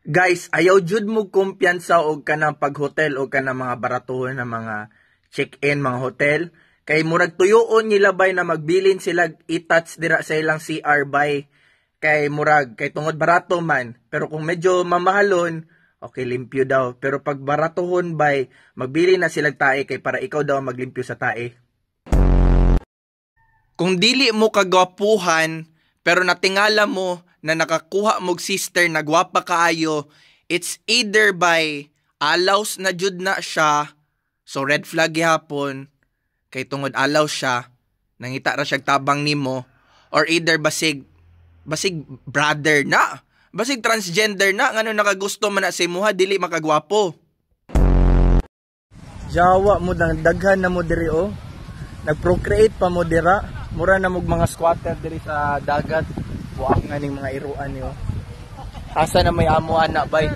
Guys, ayaw jud mo kumpiyansa og kanang pag-hotel o kanang mga baratuhon na mga check-in mga hotel. Kay murag tuyoon nila bay na magbilin sila i-touch dira sa ilang CR bay. Kay murag, kay tungod barato man. Pero kung medyo mamahalon, okay, limpyo daw. Pero pag baratuhon bay, magbili na sila tae kay para ikaw daw maglimpyo sa tae. Kung dili mo kagwapuhan, pero natingala mo na nakakuha mog sister na gwapa kaayo, it's either by alaws na jud na siya, so red flag gihapon, kay tungod alaw siya, nangita ra siyang tabang nimo, or either basig brother na, basig transgender na, ngano nakagusto man na sa imuha, dili makagwapo. Jawa mo daghan na mo diri o. Nag-procreate pa mo dira. Mura na mog mga squatter diri sa dagat. Buang nga ning mga iruan niyo. Asa na may amo anak bay.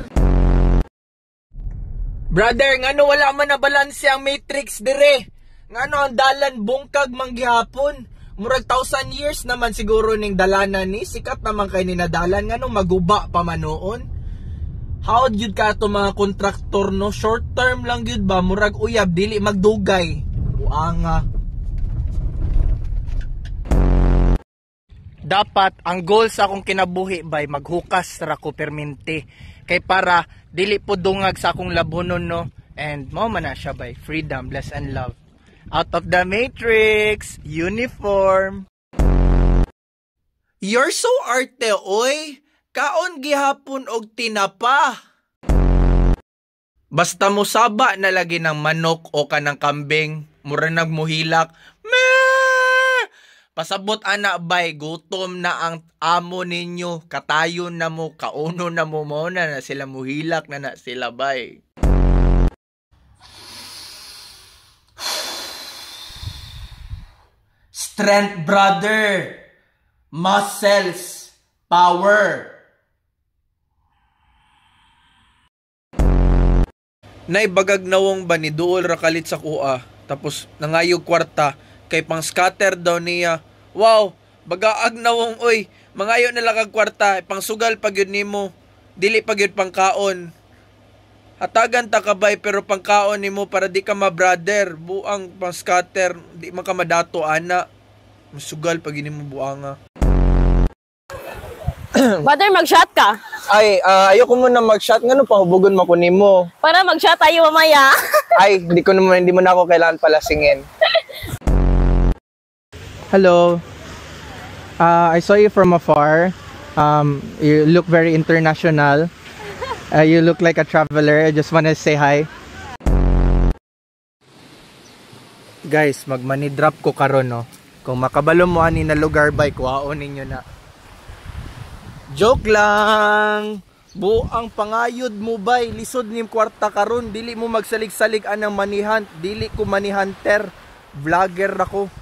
Brother, ngano wala man na balanse ang matrix dire? Ngano ang dalan bungkag manggihapon? Murag 1,000 years naman siguro ning dalanan ni. Sikat naman kay ni nadalan ngano maguba pa man noon. How jud ka to mga kontraktor no? Short term lang jud ba? Murag uyab dili magdugay. Buanga. Dapat ang goal sa akong kinabuhi bay maghukas ra ko permente kay para dili po dungag sa akong labonon no, and mo man na siya bay freedom, bless and love. Out of the matrix uniform. You're so arte oy, kaon gihapon og tinapa. Basta mo saba na lagi ng manok o kanang kambing, mura nagmuhilak. Pasabot anak bay, gutom na ang amo ninyo, katayon na mo, kauno na mo na sila muhilak na sila bay. Strength brother, muscles, power. Naibagag nawong ba ni duol ra kalit sa kuha, tapos nangayog kwarta, kay pang scatter daw niya. Wow, bagaag nawong oy, mangayo na lang kag kwarta, pang sugal pag yun nimo. Dili pag yun pang kaon. Hatagan ta kabay pero pang kaon nimo para di ka ma-brother. Buang pang scatter, di man ka madato ana. Masugal pag yun nimo buanga. Brother, mag-shot ka? Ay, ayoko muna mag-shot. Ngano pa hubugon mo ko nimo? Para mag-shot tayo mamaya. Ay, hindi mo na ako kailangan palasingin. Hello. I saw you from afar. You look very international. You look like a traveler. I just want to say hi. Guys, mag-money drop ko karon no. Kung makabalo mo ani na lugar bay, kuhaon ninyo na. Joke lang. Buang pangayod mo bay, lisod nim kwarta karon, dili mo magsalig-salig anang manihan, dili ko manihunter. Vlogger ako.